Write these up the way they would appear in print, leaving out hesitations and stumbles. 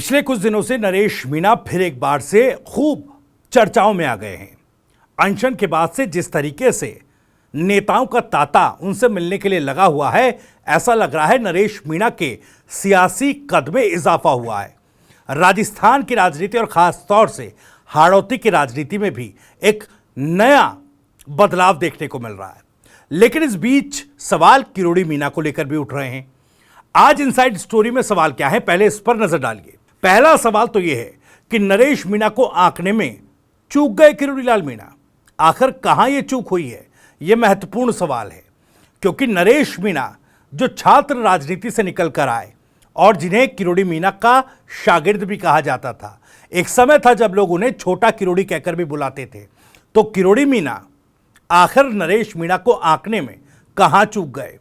पिछले कुछ दिनों से नरेश मीणा फिर एक बार से खूब चर्चाओं में आ गए हैं। अनशन के बाद से जिस तरीके से नेताओं का तांता उनसे मिलने के लिए लगा हुआ है, ऐसा लग रहा है नरेश मीणा के सियासी कद में इजाफा हुआ है। राजस्थान की राजनीति और खास तौर से हाड़ौती की राजनीति में भी एक नया बदलाव देखने को मिल रहा है। लेकिन इस बीच सवाल किरोड़ी मीणा को लेकर भी उठ रहे हैं। आज इनसाइड स्टोरी में सवाल क्या है, पहले इस पर नजर डालिए। पहला सवाल तो यह है कि नरेश मीणा को आंकने में चूक गए किरोड़ीलाल मीणा। आखिर कहां यह चूक हुई है, यह महत्वपूर्ण सवाल है, क्योंकि नरेश मीणा जो छात्र राजनीति से निकल कर आए और जिन्हें किरोड़ी मीणा का शागिर्द भी कहा जाता था, एक समय था जब लोग उन्हें छोटा किरोड़ी कहकर भी बुलाते थे, तो किरोड़ी मीणा आखिर नरेश मीणा को आंकने में कहां चूक गए।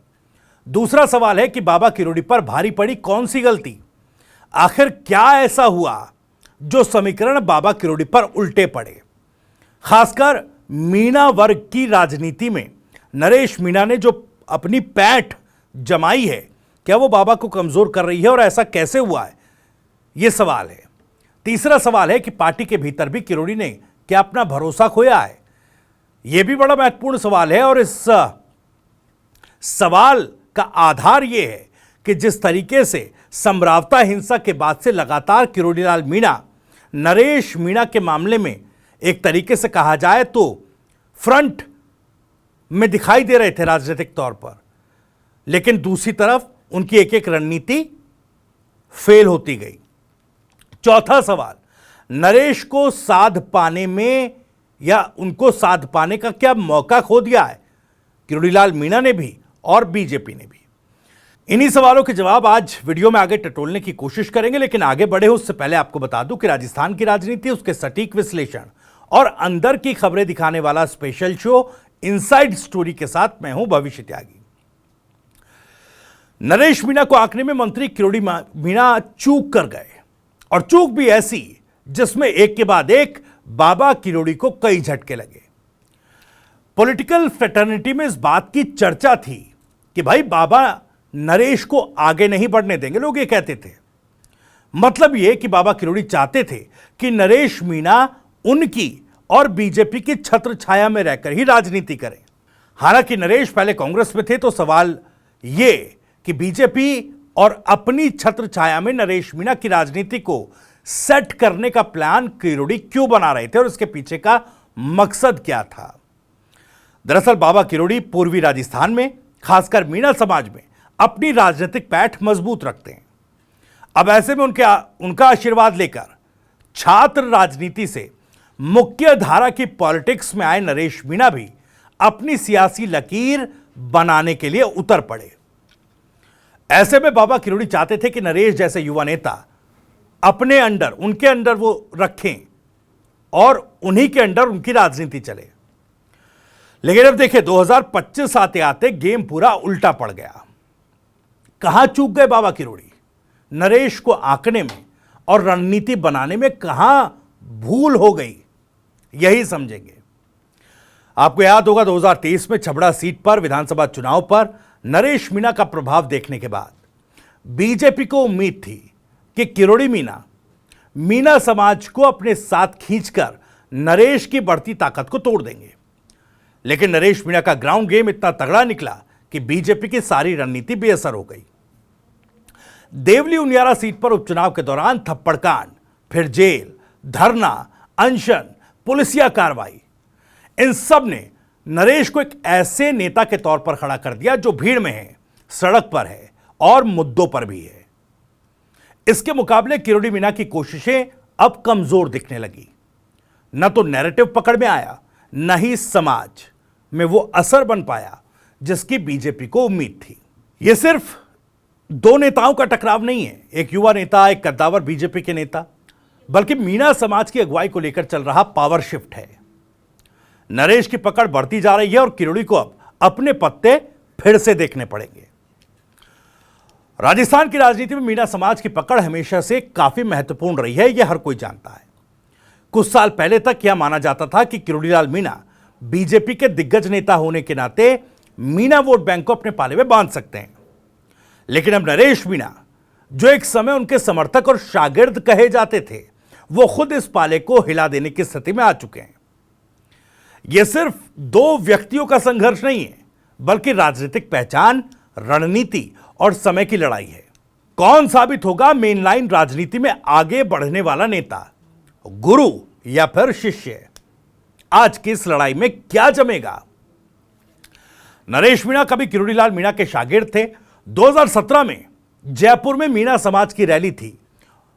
दूसरा सवाल है कि बाबा किरोड़ी पर भारी पड़ी कौन सी गलती। आखिर क्या ऐसा हुआ जो समीकरण बाबा किरोड़ी पर उल्टे पड़े। खासकर मीणा वर्ग की राजनीति में नरेश मीणा ने जो अपनी पैठ जमाई है, क्या वो बाबा को कमजोर कर रही है और ऐसा कैसे हुआ है, यह सवाल है। तीसरा सवाल है कि पार्टी के भीतर भी किरोड़ी ने क्या अपना भरोसा खोया है। यह भी बड़ा महत्वपूर्ण सवाल है और इस सवाल का आधार यह है कि जिस तरीके से समरावता हिंसा के बाद से लगातार किरोड़ीलाल मीणा नरेश मीणा के मामले में एक तरीके से कहा जाए तो फ्रंट में दिखाई दे रहे थे राजनीतिक तौर पर, लेकिन दूसरी तरफ उनकी एक एक रणनीति फेल होती गई। चौथा सवाल, नरेश को साध पाने में या उनको साध पाने का क्या मौका खो दिया है किरोड़ीलाल मीणा ने भी और बीजेपी ने भी। इन्हीं सवालों के जवाब आज वीडियो में आगे टटोलने की कोशिश करेंगे, लेकिन आगे बढ़े उससे पहले आपको बता दूं कि राजस्थान की राजनीति, उसके सटीक विश्लेषण और अंदर की खबरें दिखाने वाला स्पेशल शो इनसाइड स्टोरी के साथ मैं हूं भविष्य त्यागी। नरेश मीणा को आंकने में मंत्री किरोड़ी मीणा चूक कर गए, और चूक भी ऐसी जिसमें एक के बाद एक बाबा किरोड़ी को कई झटके लगे। पॉलिटिकल फ्रेटर्निटी में इस बात की चर्चा थी कि भाई बाबा नरेश को आगे नहीं बढ़ने देंगे, लोग ये कहते थे। मतलब यह कि बाबा किरोड़ी चाहते थे कि नरेश मीणा उनकी और बीजेपी की छत्र छाया में रहकर ही राजनीति करें। हालांकि नरेश पहले कांग्रेस में थे, तो सवाल यह कि बीजेपी और अपनी छत्र छाया में नरेश मीणा की राजनीति को सेट करने का प्लान किरोड़ी क्यों बना रहे थे और इसके पीछे का मकसद क्या था। दरअसल बाबा किरोड़ी पूर्वी राजस्थान में, खासकर मीणा समाज में अपनी राजनीतिक पैठ मजबूत रखते हैं। अब ऐसे में उनका आशीर्वाद लेकर छात्र राजनीति से मुख्य धारा की पॉलिटिक्स में आए नरेश मीणा भी अपनी सियासी लकीर बनाने के लिए उतर पड़े। ऐसे में बाबा किरोड़ी चाहते थे कि नरेश जैसे युवा नेता अपने अंडर, उनके अंडर वो रखें और उन्हीं के अंडर उनकी राजनीति चले। लेकिन अब देखिए 2025 आते आते गेम पूरा उल्टा पड़ गया। कहां चूक गए बाबा किरोड़ी, नरेश को आंकने में और रणनीति बनाने में कहां भूल हो गई, यही समझेंगे। आपको याद होगा 2023 में छबड़ा सीट पर विधानसभा चुनाव पर नरेश मीणा का प्रभाव देखने के बाद बीजेपी को उम्मीद थी कि किरोड़ी मीणा समाज को अपने साथ खींचकर नरेश की बढ़ती ताकत को तोड़ देंगे। लेकिन नरेश मीणा का ग्राउंड गेम इतना तगड़ा निकला कि बीजेपी की सारी रणनीति बेअसर हो गई। देवली उनियारा सीट पर उपचुनाव के दौरान थप्पड़ कांड, फिर जेल, धरना, अनशन, पुलिसिया कार्रवाई, इन सब ने नरेश को एक ऐसे नेता के तौर पर खड़ा कर दिया जो भीड़ में है, सड़क पर है और मुद्दों पर भी है। इसके मुकाबले किरोड़ी मीणा की कोशिशें अब कमजोर दिखने लगी। न तो नैरेटिव पकड़ में आया, न ही समाज में वो असर बन पाया जिसकी बीजेपी को उम्मीद थी। यह सिर्फ दो नेताओं का टकराव नहीं है, एक युवा नेता, एक कद्दावर बीजेपी के नेता, बल्कि मीणा समाज की अगुवाई को लेकर चल रहा पावर शिफ्ट है। नरेश की पकड़ बढ़ती जा रही है और किरोड़ी को अब अपने पत्ते फिर से देखने पड़ेंगे। राजस्थान की राजनीति में मीणा समाज की पकड़ हमेशा से काफी महत्वपूर्ण रही है, यह हर कोई जानता है। कुछ साल पहले तक यह माना जाता था कि किरोड़ीलाल मीणा बीजेपी के दिग्गज नेता होने के नाते मीणा वोट बैंक को अपने पाले में बांध सकते हैं। लेकिन अब नरेश मीणा जो एक समय उनके समर्थक और शागिर्द कहे जाते थे, वो खुद इस पाले को हिला देने की स्थिति में आ चुके हैं। यह सिर्फ दो व्यक्तियों का संघर्ष नहीं है, बल्कि राजनीतिक पहचान, रणनीति और समय की लड़ाई है। कौन साबित होगा मेनलाइन राजनीति में आगे बढ़ने वाला नेता, गुरु या फिर शिष्य? आज की इस लड़ाई में क्या जमेगा? नरेश मीणा कभी किरोड़ीलाल मीणा के शागिर्द थे। 2017 में जयपुर में मीणा समाज की रैली थी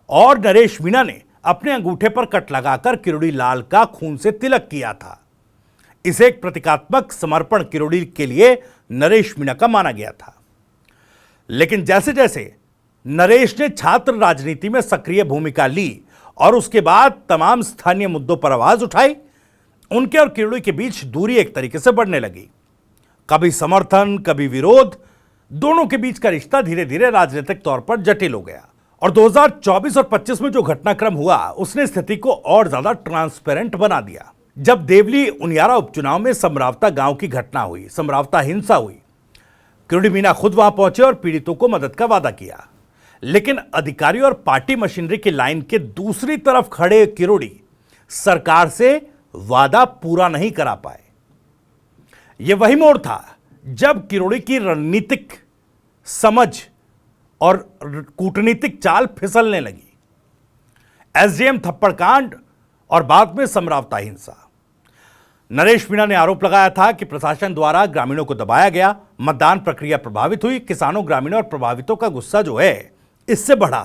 और नरेश मीणा ने अपने अंगूठे पर कट लगाकर किरोड़ीलाल का खून से तिलक किया था। इसे एक प्रतीकात्मक समर्पण किरोड़ी के लिए नरेश मीणा का माना गया था। लेकिन जैसे जैसे नरेश ने छात्र राजनीति में सक्रिय भूमिका ली और उसके बाद तमाम स्थानीय मुद्दों पर आवाज उठाई, उनके और किरोड़ी के बीच दूरी एक तरीके से बढ़ने लगी। कभी समर्थन, कभी विरोध, दोनों के बीच का रिश्ता धीरे धीरे राजनीतिक तौर पर जटिल हो गया। और 2024 और 25 में जो घटनाक्रम हुआ, उसने स्थिति को और ज्यादा ट्रांसपेरेंट बना दिया। जब देवली उनियारा उपचुनाव में समरावता गांव की घटना हुई, समरावता हिंसा हुई, किरोड़ी मीणा खुद वहां पहुंचे और पीड़ितों को मदद का वादा किया। लेकिन अधिकारी और पार्टी मशीनरी की लाइन के दूसरी तरफ खड़े किरोड़ी सरकार से वादा पूरा नहीं करा पाए। यह वही मोड़ था जब किरोड़ी की रणनीतिक समझ और कूटनीतिक चाल फिसलने लगी। एसडीएम थप्पड़ कांड और बाद में समरावता हिंसा। नरेश मीणा ने आरोप लगाया था कि प्रशासन द्वारा ग्रामीणों को दबाया गया, मतदान प्रक्रिया प्रभावित हुई, किसानों, ग्रामीणों और प्रभावितों का गुस्सा जो है इससे बढ़ा।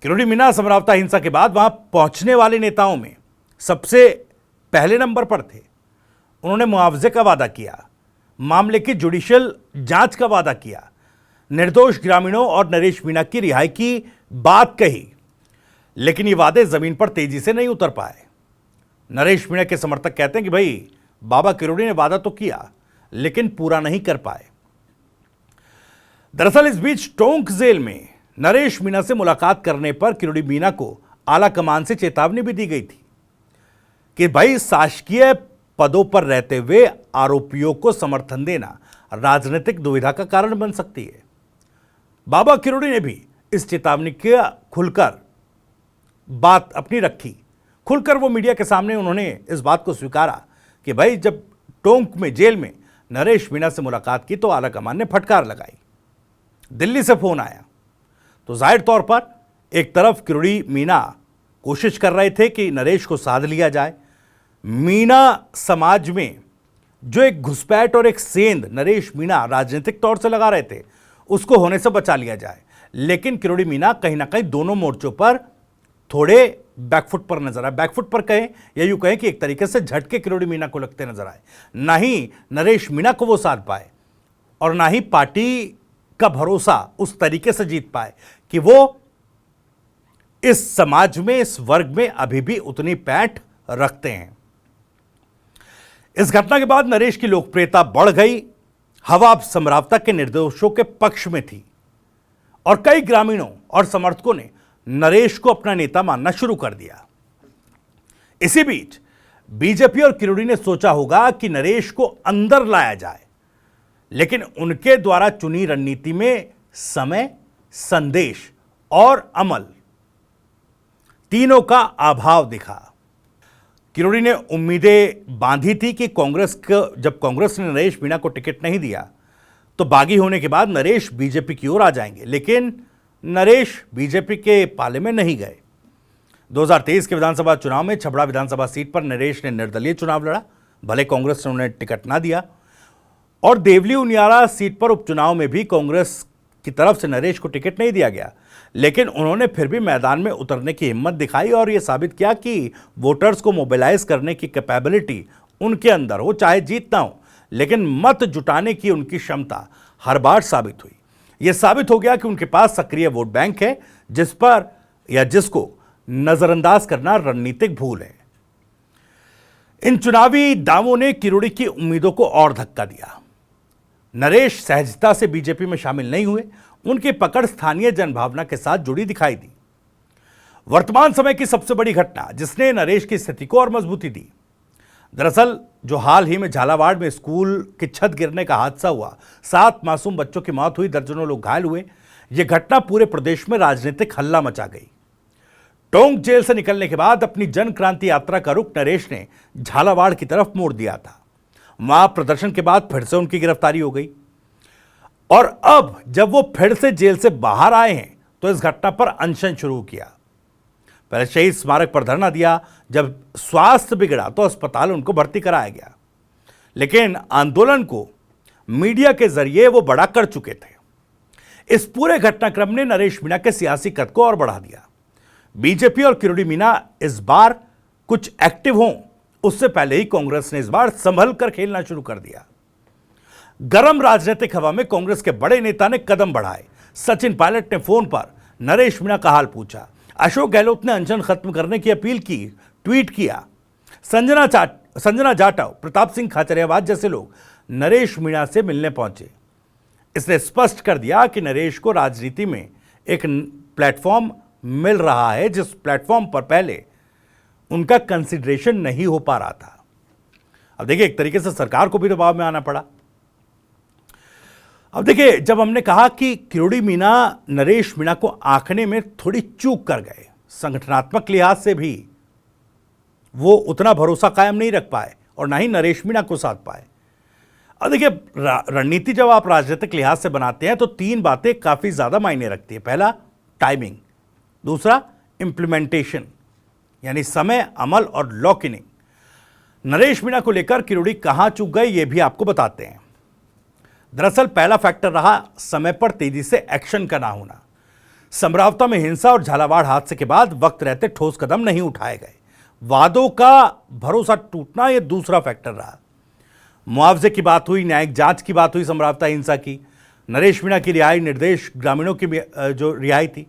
किरोड़ी मीणा समरावता हिंसा के बाद वहां पहुंचने वाले नेताओं में सबसे पहले नंबर पर थे। उन्होंने मुआवजे का वादा किया, मामले की जुडिशियल जांच का वादा किया, निर्दोष ग्रामीणों और नरेश मीणा की रिहाई की बात कही। लेकिन ये वादे जमीन पर तेजी से नहीं उतर पाए। नरेश मीणा के समर्थक कहते हैं कि भाई बाबा किरोड़ी ने वादा तो किया, लेकिन पूरा नहीं कर पाए। दरअसल इस बीच टोंक जेल में नरेश मीणा से मुलाकात करने पर किरोड़ी मीणा को आला कमान से चेतावनी भी दी गई थी कि भाई शासकीय पदों पर रहते हुए आरोपियों को समर्थन देना राजनीतिक दुविधा का कारण बन सकती है। बाबा किरोड़ी ने भी इस चेतावनी के खुलकर बात अपनी रखी। खुलकर वो मीडिया के सामने उन्होंने इस बात को स्वीकारा कि भाई जब टोंक में जेल में नरेश मीणा से मुलाकात की तो आला कमान ने फटकार लगाई। दिल्ली से फोन आया तो जाहिर तौर पर एक तरफ किरोड़ी मीणा कोशिश कर रहे थे कि नरेश को साध लिया जाए। मीणा समाज में जो एक घुसपैठ और एक सेंध नरेश मीणा राजनीतिक तौर से लगा रहे थे, उसको होने से बचा लिया जाए। लेकिन किरोड़ी मीणा कहीं ना कहीं दोनों मोर्चों पर थोड़े बैकफुट पर नजर आए। बैकफुट पर कहें या यूं कहें कि एक तरीके से झटके किरोड़ी मीणा को लगते नजर आए। ना ही नरेश मीणा को वो साध पाए और ना ही पार्टी का भरोसा उस तरीके से जीत पाए कि वो इस समाज में, इस वर्ग में अभी भी उतनी पैठ रखते हैं। इस घटना के बाद नरेश की लोकप्रियता बढ़ गई। हवा अब समरावता के निर्दोषों के पक्ष में थी और कई ग्रामीणों और समर्थकों ने नरेश को अपना नेता मानना शुरू कर दिया। इसी बीच बीजेपी और किरोड़ी ने सोचा होगा कि नरेश को अंदर लाया जाए, लेकिन उनके द्वारा चुनी रणनीति में समय, संदेश और अमल तीनों का अभाव दिखा। किरोड़ी ने उम्मीदें बांधी थी कि जब कांग्रेस ने नरेश मीणा को टिकट नहीं दिया तो बागी होने के बाद नरेश बीजेपी की ओर आ जाएंगे। लेकिन नरेश बीजेपी के पाले में नहीं गए। 2023 के विधानसभा चुनाव में छबड़ा विधानसभा सीट पर नरेश ने निर्दलीय चुनाव लड़ा, भले कांग्रेस ने उन्हें टिकट ना दिया। और देवली उनियारा सीट पर उपचुनाव में भी कांग्रेस की तरफ से नरेश को टिकट नहीं दिया गया, लेकिन उन्होंने फिर भी मैदान में उतरने की हिम्मत दिखाई और यह साबित किया कि वोटर्स को मोबिलाइज करने की कैपेबिलिटी उनके अंदर हो, चाहे जीत ना हो, लेकिन मत जुटाने की उनकी क्षमता हर बार साबित हुई। यह साबित हो गया कि उनके पास सक्रिय वोट बैंक है, जिस पर या जिसको नजरअंदाज करना रणनीतिक भूल है। इन चुनावी दावों ने किरोड़ी की उम्मीदों को और धक्का दिया। नरेश सहजता से बीजेपी में शामिल नहीं हुए। उनकी पकड़ स्थानीय जनभावना के साथ जुड़ी दिखाई दी। वर्तमान समय की सबसे बड़ी घटना जिसने नरेश की स्थिति को और मजबूती दी, दरअसल जो हाल ही में झालावाड़ में स्कूल की छत गिरने का हादसा हुआ, 7 मासूम बच्चों की मौत हुई, दर्जनों लोग घायल हुए। यह घटना पूरे प्रदेश में राजनीतिक हल्ला मचा गई। टोंक जेल से निकलने के बाद अपनी जन क्रांति यात्रा का रुख नरेश ने झालावाड़ की तरफ मोड़ दिया था। वहां प्रदर्शन के बाद फिर से उनकी गिरफ्तारी हो गई और अब जब वो फिर से जेल से बाहर आए हैं तो इस घटना पर अनशन शुरू किया। पहले शहीद स्मारक पर धरना दिया, जब स्वास्थ्य बिगड़ा तो अस्पताल उनको भर्ती कराया गया, लेकिन आंदोलन को मीडिया के जरिए वो बड़ा कर चुके थे। इस पूरे घटनाक्रम ने नरेश मीणा के सियासी कद को और बढ़ा दिया। बीजेपी और किरोड़ी मीणा इस बार कुछ एक्टिव हों उससे पहले ही कांग्रेस ने इस बार संभल कर खेलना शुरू कर दिया। गर्म राजनीतिक हवा में कांग्रेस के बड़े नेता ने कदम बढ़ाए। सचिन पायलट ने फोन पर नरेश मीणा का हाल पूछा। अशोक गहलोत ने अनशन खत्म करने की अपील की, ट्वीट किया। संजना जाटव, प्रताप सिंह खाचरियावाद जैसे लोग नरेश मीणा से मिलने पहुंचे। इसने स्पष्ट कर दिया कि नरेश को राजनीति में एक प्लेटफॉर्म मिल रहा है, जिस प्लेटफॉर्म पर पहले उनका कंसिडरेशन नहीं हो पा रहा था। अब देखिए, एक तरीके से सरकार को भी दबाव में आना पड़ा। अब देखिए, जब हमने कहा कि किरोड़ी मीणा नरेश मीणा को आंकने में थोड़ी चूक कर गए, संगठनात्मक लिहाज से भी वो उतना भरोसा कायम नहीं रख पाए और ना ही नरेश मीणा को साध पाए। अब देखिए, रणनीति जब आप राजनीतिक लिहाज से बनाते हैं तो 3 बातें काफी ज्यादा मायने रखती है। पहला, टाइमिंग। दूसरा, इंप्लीमेंटेशन, यानी समय, अमल और लॉक-इनिंग। नरेश मीणा को लेकर किरोड़ी कहां चूक गए ये भी आपको बताते हैं। दरअसल पहला फैक्टर रहा समय पर तेजी से एक्शन का ना होना। समरावता में हिंसा और झालावाड़ हादसे के बाद वक्त रहते ठोस कदम नहीं उठाए गए। वादों का भरोसा टूटना यह दूसरा फैक्टर रहा। मुआवजे की बात हुई, न्यायिक जांच की बात हुई, समरावता हिंसा की, नरेश मीणा की रिहाई, निर्देश ग्रामीणों की जो रिहाई थी,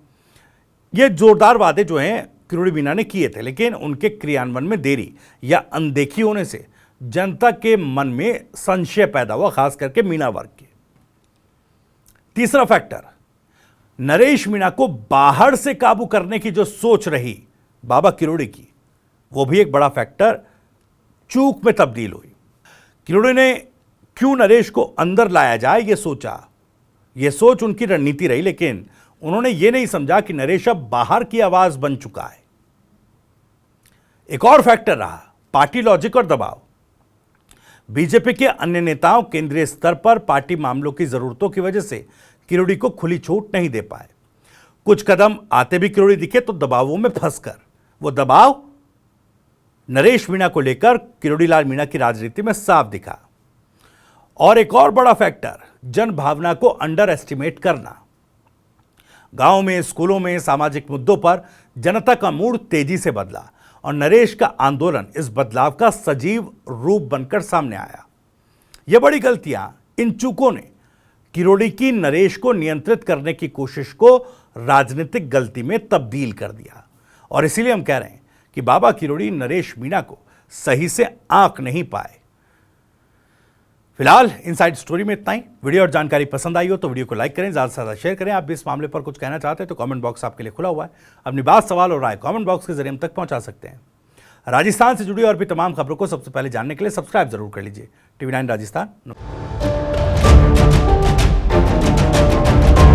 ये जोरदार वादे जो हैं किरोड़ी मीणा ने किए थे, लेकिन उनके क्रियान्वयन में देरी या अनदेखी होने से जनता के मन में संशय पैदा हुआ, खास करके मीणा वर्ग के। तीसरा फैक्टर, नरेश मीणा को बाहर से काबू करने की जो सोच रही बाबा किरोड़ी की, वो भी एक बड़ा फैक्टर चूक में तब्दील हुई। किरोड़ी ने क्यों नरेश को अंदर लाया जाए ये सोचा, ये सोच उनकी रणनीति रही, लेकिन उन्होंने ये नहीं समझा कि नरेश अब बाहर की आवाज बन चुका है। एक और फैक्टर रहा पार्टी लॉजिक और दबाव। बीजेपी के अन्य नेताओं केंद्रीय स्तर पर पार्टी मामलों की जरूरतों की वजह से किरोड़ी को खुली छूट नहीं दे पाए। कुछ कदम आते भी किरोड़ी दिखे तो दबावों में फंसकर, वो दबाव नरेश मीणा को लेकर किरोड़ी लाल मीणा की राजनीति में साफ दिखा। और एक और बड़ा फैक्टर, जन भावना को अंडर एस्टिमेट करना। गांव में, स्कूलों में, सामाजिक मुद्दों पर जनता का मूड तेजी से बदला और नरेश का आंदोलन इस बदलाव का सजीव रूप बनकर सामने आया। यह बड़ी गलतियां, इन चूकों ने किरोड़ी की नरेश को नियंत्रित करने की कोशिश को राजनीतिक गलती में तब्दील कर दिया। और इसीलिए हम कह रहे हैं कि बाबा किरोड़ी नरेश मीणा को सही से आंक नहीं पाए। फिलहाल इनसाइड स्टोरी में इतना ही। वीडियो और जानकारी पसंद आई हो तो वीडियो को लाइक करें, ज़्यादा से ज़्यादा शेयर करें। आप भी इस मामले पर कुछ कहना चाहते हैं तो कमेंट बॉक्स आपके लिए खुला हुआ है। अपनी बात, सवाल और राय कमेंट बॉक्स के जरिए हम तक पहुंचा सकते हैं। राजस्थान से जुड़ी और भी तमाम खबरों को सबसे पहले जानने के लिए सब्सक्राइब जरूर कर लीजिए। TV9 राजस्थान।